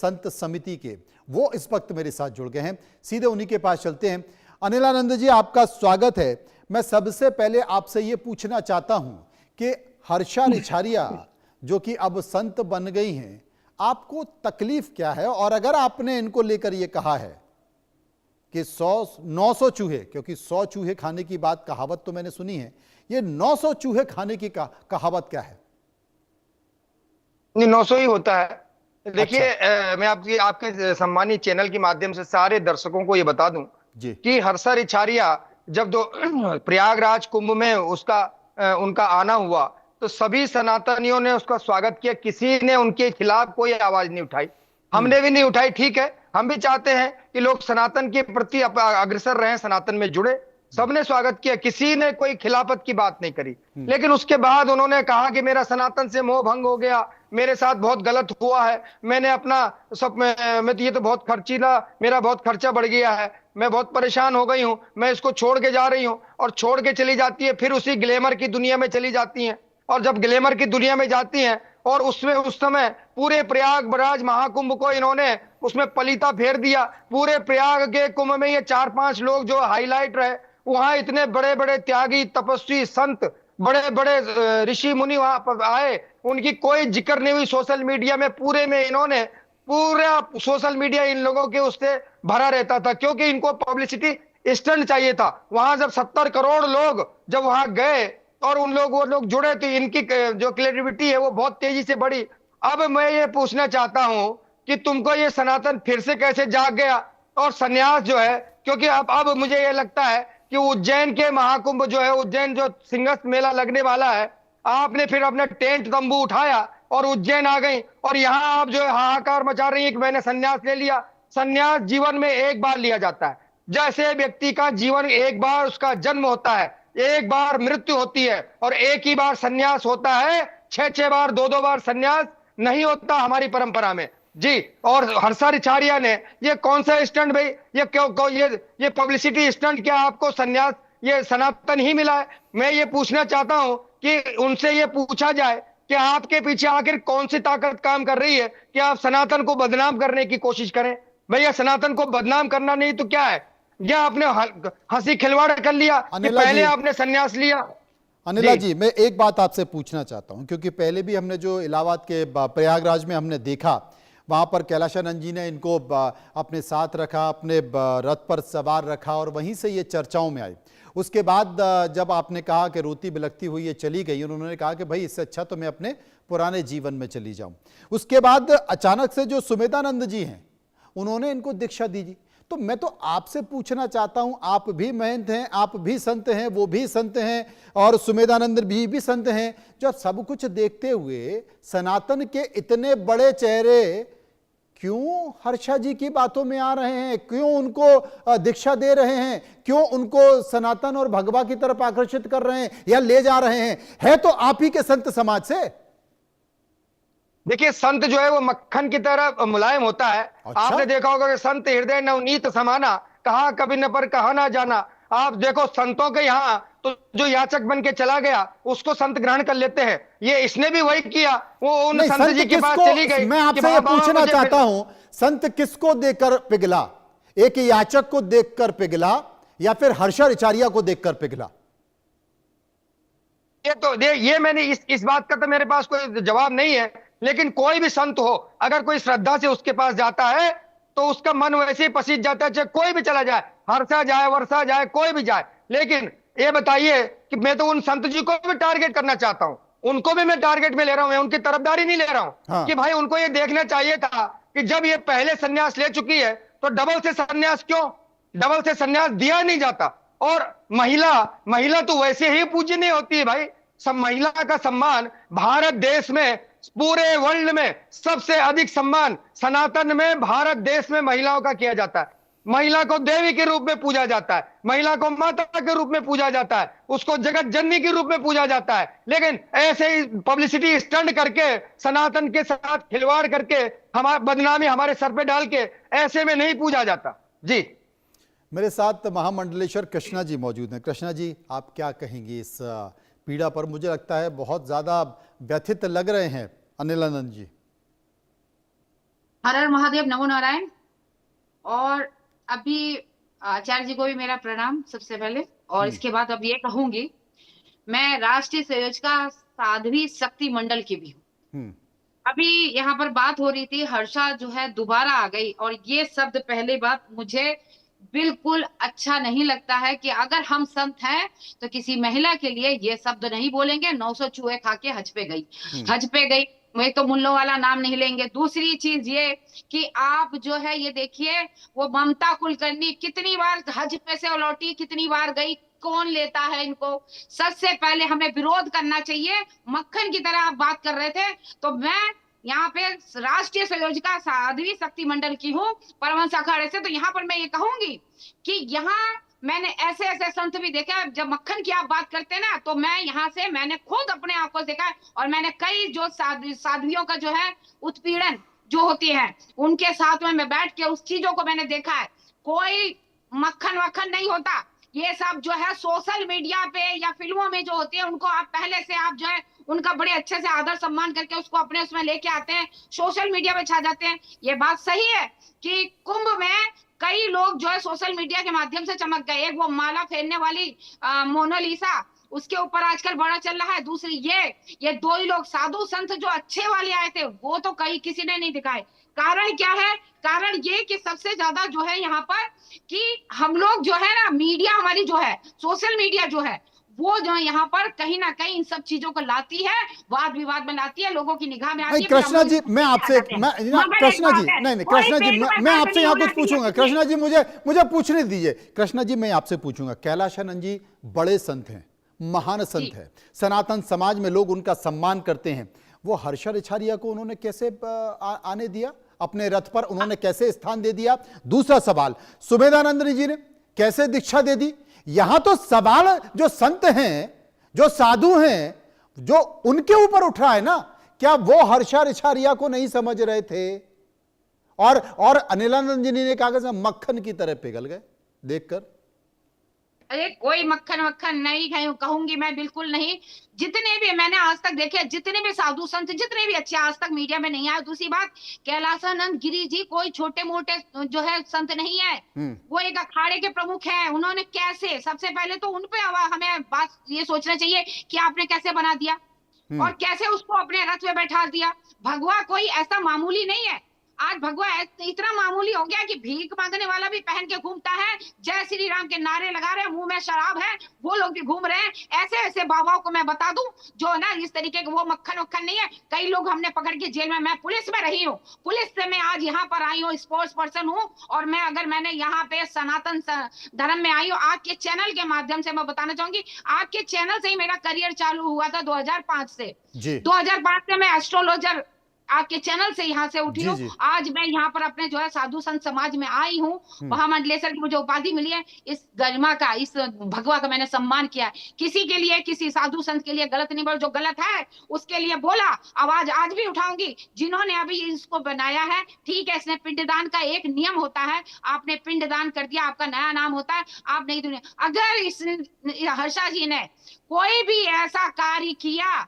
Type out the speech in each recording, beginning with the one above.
संत समिति के, वो इस वक्त मेरे साथ जुड़ गए हैं। सीधे उन्हीं के पास चलते हैं। अनिलानंद जी, आपका स्वागत है। मैं सबसे पहले आपसे ये पूछना चाहता हूं कि हर्षा रिछारिया जो कि अब संत बन गई हैं, आपको तकलीफ क्या है? और अगर आपने इनको लेकर ये कहा है कि 900 चूहे, क्योंकि 100 चूहे खाने की बात, कहावत तो मैंने सुनी है, ये 900 चूहे खाने की कहावत क्या है? नहीं, 900 ही होता है। देखिए, अच्छा। मैं आपके सम्मानित चैनल के माध्यम से सारे दर्शकों को ये बता दूं जी। कि हर्षा रिछारिया जब दो प्रयागराज कुंभ में उनका आना हुआ, तो सभी सनातनियों ने उसका स्वागत किया। किसी ने उनके खिलाफ कोई आवाज नहीं उठाई, हमने भी नहीं उठाई। ठीक है, हम भी चाहते हैं कि लोग सनातन के प्रति अग्रसर रहें, सनातन में जुड़े। सबने स्वागत किया, किसी ने कोई खिलाफत की बात नहीं करी। लेकिन उसके बाद उन्होंने कहा कि मेरा सनातन से मोह भंग हो गया, मेरे साथ बहुत गलत हुआ है, मैंने अपना सब मैं तो ये तो बहुत खर्चीला, मेरा बहुत खर्चा बढ़ गया है, मैं बहुत परेशान हो गई हूं, मैं इसको छोड़ के जा रही हूं। और छोड़ के चली जाती है, फिर उसी ग्लैमर की दुनिया में चली जाती हैं। और जब ग्लैमर की दुनिया में जाती हैं, और उसमें उस समय पूरे प्रयागराज महाकुंभ को इन्होंने उसमें पलीता फेर दिया। पूरे प्रयाग के कुंभ में ये 4-5 लोग जो हाईलाइट रहे, वहां इतने बड़े बड़े त्यागी, तपस्वी, संत, बड़े बड़े ऋषि मुनि वहां पर आए, उनकी कोई जिक्र नहीं हुई। सोशल मीडिया में पूरे में इन्होंने, पूरा सोशल मीडिया इन लोगों के उससे भरा रहता था, क्योंकि इनको पब्लिसिटी स्टंट चाहिए था। वहां जब 70 करोड़ लोग जब वहां गए और वो लोग जुड़े, तो इनकी जो क्रेडिबिलिटी है वो बहुत तेजी से बढ़ी। अब मैं ये पूछना चाहता हूं कि तुमको ये सनातन फिर से कैसे जाग गया और सन्यास जो है, क्योंकि अब मुझे ये लगता है कि उज्जैन के महाकुंभ जो है, उज्जैन जो सिंहस्थ मेला लगने वाला है, आपने फिर अपना टेंट तंबू उठाया और उज्जैन आ गई, और यहां आप जो है हाहाकार मचा रही है कि मैंने सन्यास ले लिया। सन्यास जीवन में एक बार लिया जाता है। जैसे व्यक्ति का जीवन एक बार उसका जन्म होता है, एक बार मृत्यु होती है, और एक ही बार सन्यास होता है। 6-6 बार, 2-2 बार सन्यास नहीं होता हमारी परंपरा में जी। और हर्षा रिछारिया ने ये कौन सा स्टंट भाई, ये क्यों ये पब्लिसिटी स्टंट, क्या आपको सन्यास ये सनातन ही मिला है? मैं ये पूछना चाहता हूं कि उनसे ये पूछा जाए कि आपके पीछे आखिर कौन सी ताकत काम कर रही है कि आप सनातन को बदनाम करने की कोशिश करें? भैया, सनातन को बदनाम करना नहीं तो क्या है? या आपने हंसी खिलवाड़ कर लिया कि अनिला पहले जी, आपने सन्यास लिया? अनिला जी, मैं एक बात आपसे पूछना चाहता हूं, क्योंकि पहले भी हमने जो इलाहाबाद के प्रयागराज में हमने देखा, वहां पर कैलाशानंद जी ने इनको अपने साथ रखा, अपने रथ पर सवार रखा, और वहीं से ये चर्चाओं में आई। उसके बाद जब आपने कहा कि रोती बिलखती हुई ये चली गई, उन्होंने कहा कि भाई इससे अच्छा तो मैं अपने पुराने जीवन में चली जाऊं। उसके बाद अचानक से जो सुमेधानंद जी हैं, उन्होंने इनको दीक्षा दी। तो मैं तो आपसे पूछना चाहता हूं, आप भी महंत हैं, आप भी संत हैं, वो भी संत हैं, और सुमेधानंद भी संत हैं। जब सब कुछ देखते हुए सनातन के इतने बड़े चेहरे क्यों हर्षा जी की बातों में आ रहे हैं? क्यों उनको दीक्षा दे रहे हैं? क्यों उनको सनातन और भगवा की तरफ आकर्षित कर रहे हैं या ले जा रहे हैं? है तो आप ही के संत समाज से। देखिए, संत जो है वो मक्खन की तरह मुलायम होता है। अच्छा? आपने देखा होगा कि संत हृदय नवनीत समाना, कहा कभी न पर कहा ना जाना। आप देखो संतों के यहाँ तो जो याचक बन के चला गया उसको संत ग्रहण कर लेते हैं। ये इसने भी वही किया, वो उन नहीं, संत संत जी के पास किसको, चली गई मैं कि आपसे ये बाबा पूछना मुझे चाहता हूं, संत किसको देकर पिघला? एक याचक को देखकर पिघला या फिर हर्षा रिछारिया को देखकर पिघला? ये मैंने इस बात का तो मेरे पास कोई जवाब नहीं है। लेकिन कोई भी संत हो, अगर कोई श्रद्धा से उसके पास जाता है तो उसका मन वैसे ही पसीज जाता है, चाहे कोई भी चला जाए, हर्षा जाए, वर्षा जाए, कोई भी जाए। लेकिन ये बताइए कि मैं तो उन संत जी को भी टारगेट करना चाहता हूं, उनको भी मैं टारगेट में ले रहा हूं, मैं उनकी तरफदारी नहीं ले रहा हूं। हाँ। कि भाई उनको ये देखना चाहिए था कि जब ये पहले सन्यास ले चुकी है तो डबल से सन्यास क्यों, डबल से सन्यास दिया नहीं जाता। और महिला महिला तो वैसे ही पूजनीय होती है भाई। सब महिला का सम्मान भारत देश में, पूरे वर्ल्ड में सबसे अधिक सम्मान सनातन में भारत देश में महिलाओं का किया जाता है। महिला को देवी के रूप में पूजा जाता है, महिला को माता के रूप में पूजा जाता है, उसको जगत जननी के रूप में पूजा जाता है। लेकिन ऐसे ही पब्लिसिटी स्टंट करके, सनातन के साथ खिलवाड़ करके, हमारा बदनामी हमारे सर पे डाल के, ऐसे में नहीं पूजा जाता जी। मेरे साथ महामंडलेश्वर कृष्णा जी मौजूद हैं। कृष्णा जी, आप क्या कहेंगे इस पीड़ा पर? मुझे लगता है बहुत ज्यादा व्यथित लग रहे हैं अनिलानंद जी। हर हर महादेव, नमो नारायण। और अभी आचार्य जी को भी मेरा प्रणाम सबसे पहले। और हम्म। इसके बाद अब ये कहूंगी, मैं राष्ट्रीय संयोजका साध्वी शक्ति मंडल की भी हूँ। हम्म। अभी यहाँ पर बात हो रही थी, हर्षा जो है दोबारा आ गई, और ये शब्द, पहली बात, मुझे बिल्कुल अच्छा नहीं लगता है कि अगर हम संत हैं तो किसी महिला के लिए ये शब्द नहीं बोलेंगे। 900 चूहे खा के हज पे गई, हम्म। हज पे गई। मैं तो मुल्लों वाला नाम नहीं लेंगे। दूसरी चीज ये कि आप जो है ये देखिए, वो ममता कुलकर्णी कितनी बार हज पे से लौटी, कितनी बार गई, कौन लेता है इनको। सबसे पहले हमें विरोध करना चाहिए। मक्खन की तरह आप बात कर रहे थे, तो मैं यहाँ पे राष्ट्रीय संयोजिका साध्वी शक्ति मंडल की हूँ, परमहंस अखाड़े से। तो यहाँ पर मैं ये कहूंगी कि यहाँ मैंने ऐसे ऐसे संत भी देखे हैं। जब मक्खन की आप बात करते हैं ना, तो मैं यहाँ से मैंने खुद अपने आंखों से देखा है। और मैंने कई जो साध्वियों का जो है उत्पीड़न जो होती है, उनके साथ में मैं बैठ के उस चीजों को मैंने देखा है। कोई मक्खन वक्खन नहीं होता। ये सब जो है सोशल मीडिया पे या फिल्मों में जो होती है, उनको आप पहले से आप जो है उनका बड़े अच्छे से आदर सम्मान करके उसको अपने उसमें लेके आते हैं, सोशल मीडिया पे छा जाते हैं। ये बात सही है कि कुंभ में कई लोग जो है सोशल मीडिया के माध्यम से चमक गए। एक वो माला फेरने वाली मोनालिसा, उसके ऊपर आजकल बड़ा चल रहा है। दूसरी ये दो ही लोग साधु संत जो अच्छे वाले आए थे, वो तो कहीं किसी ने नहीं दिखाए। कारण क्या है? कारण ये कि सबसे ज्यादा जो है यहाँ पर कि हम लोग जो है ना, मीडिया हमारी जो है, सोशल मीडिया जो है, वो जो है यहाँ पर कहीं ना कहीं इन सब चीजों को लाती है, वाद विवाद में लाती है, लोगों की निगाह में आती नहीं है। कृष्णा जी, मैं आपसे कृष्णा जी, नहीं कृष्णा जी, मैं आपसे यहाँ कुछ पूछूंगा। कृष्णा जी, मुझे मुझे पूछने दीजिए। कृष्णा जी, मैं आपसे पूछूंगा, कैलाशानंद जी बड़े संत हैं, महान संत है, सनातन समाज में लोग उनका सम्मान करते हैं। वो हर्षा रिछारिया को उन्होंने कैसे आने दिया अपने रथ पर? उन्होंने कैसे स्थान दे दिया? दूसरा सवाल, सुमेधानंद जी ने कैसे दीक्षा दे दी? यहां तो सवाल जो संत हैं, जो साधु हैं, जो उनके ऊपर उठ रहा है ना। क्या वो हर्षा रिछारिया को नहीं समझ रहे थे? और अनिलानंद जी ने कहा मक्खन की तरह पिघल गए देखकर। अरे कोई मक्खन वक्खन नहीं कहूंगी मैं, बिल्कुल नहीं। जितने भी मैंने आज तक देखे, जितने भी साधु संत, जितने भी अच्छे, आज तक मीडिया में नहीं आए। दूसरी बात, कैलाशानंद गिरी जी कोई छोटे मोटे जो है संत नहीं है। वो एक अखाड़े के प्रमुख हैं। उन्होंने कैसे, सबसे पहले तो उन पे हमें बात ये सोचना चाहिए कि आपने कैसे बना दिया और कैसे उसको अपने रथ में बैठा दिया। भगवा कोई ऐसा मामूली नहीं है। आज भगवा इतना मामूली हो गया कि भीख मांगने वाला भी पहन के घूमता है, जय श्री राम के नारे लगा रहे हैं, मुंह में शराब है, वो लोग भी घूम रहे हैं। ऐसे ऐसे बाबाओं को मैं बता दूं जो ना इस तरीके के, वो मक्खन वक्खन नहीं है। कई लोग हमने पकड़ के जेल में, मैं पुलिस में रही हूँ, पुलिस से मैं आज यहाँ पर आई हूँ, स्पोर्ट्स पर्सन हूँ। और मैं अगर मैंने यहाँ पे सनातन धर्म में आई हूँ, आपके चैनल के माध्यम से मैं बताना चाहूंगी, आपके चैनल से ही मेरा करियर चालू हुआ था 2005 से। 2005 से मैं एस्ट्रोलॉजर आपके चैनल से यहाँ से उठी हूँ। आज मैं यहाँ पर अपने जो है साधु संत समाज में आई हूँ। महामंडलेश्वर की मुझे उपाधि मिली है। इस गरिमा का, इस भगवा का मैंने सम्मान किया है। किसी के लिए, किसी साधु संत के लिए गलत नहीं बोला। जो गलत है उसके लिए बोला, आवाज आज भी उठाऊंगी। जिन्होंने अभी इसको बनाया है, ठीक है, इसने पिंडदान का एक नियम होता है। आपने पिंडदान कर दिया, आपका नया नाम होता है, आप नई दुनिया। अगर इस हर्षा जी ने कोई भी ऐसा कार्य किया,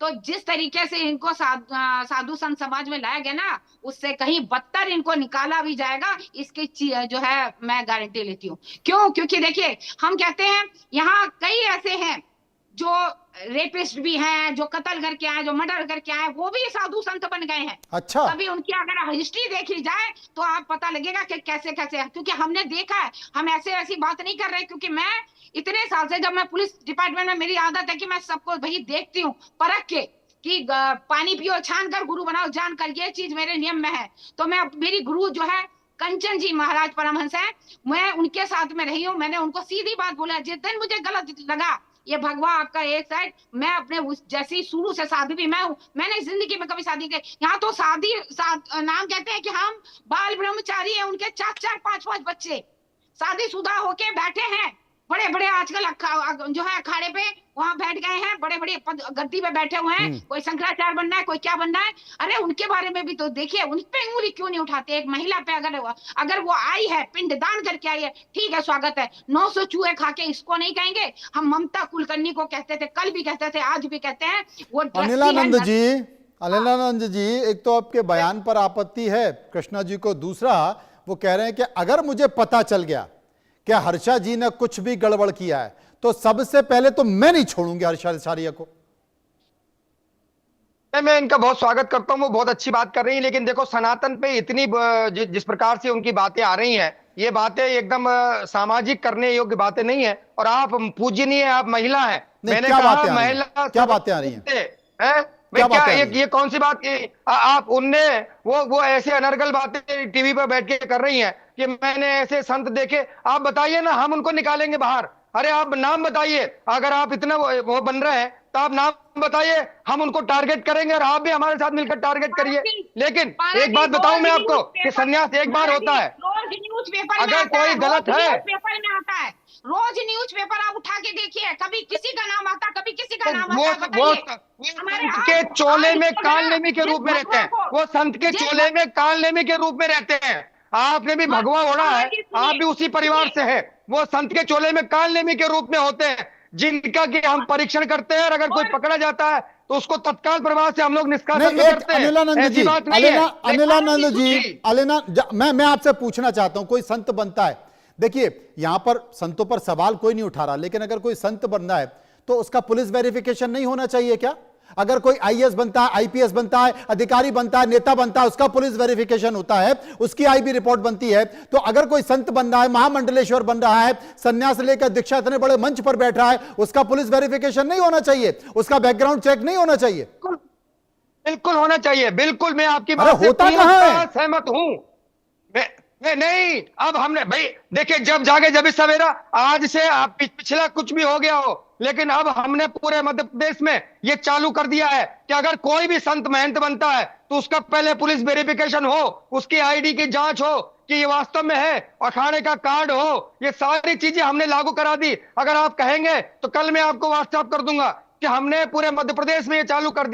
तो जिस तरीके से इनको साधु संत समाज में लाया गया ना, उससे कहीं बदतर इनको निकाला भी जाएगा, इसकी जो है मैं गारंटी लेती हूँ। क्यों? क्योंकि देखिए, हम कहते हैं यहाँ कई ऐसे हैं जो रेपिस्ट भी हैं, जो कत्ल करके आए, जो मर्डर करके आए, वो भी साधु संत बन गए हैं। अच्छा, कभी उनकी अगर हिस्ट्री देखी जाए तो आप पता लगेगा कि कैसे कैसे है। क्योंकि हमने देखा है। हम ऐसे ऐसी बात नहीं कर रहे, क्योंकि मैं इतने साल से, जब मैं पुलिस डिपार्टमेंट में, मेरी आदत है कि मैं सबको वही देखती हूँ परख के, कि पानी पियो छान कर, गुरु बनाओ जान कर, ये चीज मेरे नियम में है। तो मैं, मेरी गुरु जो है कंचन जी महाराज परमहंस है, मैं उनके साथ में रही हूँ। मैंने उनको सीधी बात बोला, जिस दिन मुझे गलत लगा, ये भगवा आपका एक साइड, मैं अपने उस जैसी शुरू से शादी भी मैं हूँ, मैंने जिंदगी में कभी शादी की। यहाँ तो शादी नाम कहते हैं कि हम बाल ब्रह्मचारी है, उनके 4-4, 5-5 बच्चे शादीशुदा होके बैठे हैं। बड़े बड़े आजकल जो है अखाड़े पे वहां बैठ गए हैं, बड़े बड़े गद्दी पे बैठे हुए हैं। कोई शंकराचार्य बनना है, कोई क्या बनना है। अरे उनके बारे में भी तो देखिए, उन पे उंगली क्यों नहीं उठाते? एक महिला पे अगर वो आई है, पिंडदान करके आई है, ठीक है, स्वागत है। 900 चूहे खा के इसको नहीं कहेंगे। हम ममता कुलकर्णी को कहते थे, कल भी कहते थे, आज भी कहते हैं। वो अनिलानंद जी, अनिलानंद जी, एक तो आपके बयान पर आपत्ति है कृष्णा जी को, दूसरा वो कह रहे हैं कि अगर मुझे पता चल गया कि हर्षा जी ने कुछ भी गड़बड़ किया है तो सबसे पहले तो मैं नहीं छोड़ूंगी हर्षा आचार्य को। मैं इनका बहुत स्वागत करता हूं, वो बहुत अच्छी बात कर रही है, लेकिन देखो सनातन पे इतनी जिस प्रकार से उनकी बातें आ रही हैं, ये बातें एकदम सामाजिक करने योग्य बातें नहीं है। और आप पूजनीय, आप महिला हैं। मैंने कहा महिला क्या बातें आ रही हैं? क्या ये कौन सी बात आप उनने वो ऐसे अनर्गल बातें टीवी पर बैठ के कर रही हैं कि मैंने ऐसे संत देखे। आप बताइए ना, हम उनको निकालेंगे बाहर। अरे आप नाम बताइए, अगर आप इतना वो बन रहे हैं तो आप नाम बताइए, हम उनको टारगेट करेंगे और आप भी हमारे साथ मिलकर टारगेट करिए। लेकिन एक बात बताऊं मैं आपको कि संन्यास एक बार होता है। रोज न्यूज पेपर अगर कोई गलत है, पेपर में आता है, रोज न्यूज पेपर आप उठा के देखिए, कभी किसी का नाम आता, कभी किसी का नाम आता। वो संत के चोले में कालनेमी के रूप में रहते हैं। वो संत के चोले में कालनेमी के रूप में रहते हैं। आपने भी भगवा ओढ़ा है, आप भी उसी परिवार से है। वो संत के चोले में कालनेमी के रूप में होते हैं, जिनका कि हम परीक्षण करते हैं और अगर कोई पकड़ा जाता है तो उसको तत्काल प्रभाव से हम लोग निष्कासन करते हैं। अनिलानंद जी, मैं आपसे पूछना चाहता हूं, कोई संत बनता है, देखिए यहां पर संतों पर सवाल कोई नहीं उठा रहा, लेकिन अगर कोई संत बनना है तो उसका पुलिस वेरिफिकेशन नहीं होना चाहिए क्या? अगर कोई आईएएस बनता है, आईपीएस बनता है, अधिकारी बनता है, नेता बनता है, उसका पुलिस वेरिफिकेशन होता है, उसकी आईबी रिपोर्ट बनती है। तो अगर कोई संत बन रहा है, महामंडलेश्वर बन रहा है, संन्यास लेकर दीक्षा इतने बड़े मंच पर बैठ रहा है, उसका पुलिस वेरिफिकेशन नहीं होना चाहिए? उसका बैकग्राउंड चेक नहीं होना चाहिए? बिल्कुल होना चाहिए, बिल्कुल। मैं आपकी बात से सहमत हूं। नहीं, अब हमने भाई देखिए, जब जागे जब सवेरा। आज से आप पिछला कुछ भी हो गया हो, लेकिन अब हमने पूरे मध्य प्रदेश में ये चालू कर दिया है कि अगर कोई भी संत महंत बनता है तो उसका पहले पुलिस वेरिफिकेशन हो, उसकी आईडी की जांच हो कि ये वास्तव में है, अखाड़े का कार्ड हो। ये सारी चीजें हमने लागू करा दी। अगर आप कहेंगे तो कल मैं आपको व्हाट्सएप कर दूंगा कि हमने पूरे मध्य प्रदेश में ये चालू कर दिया।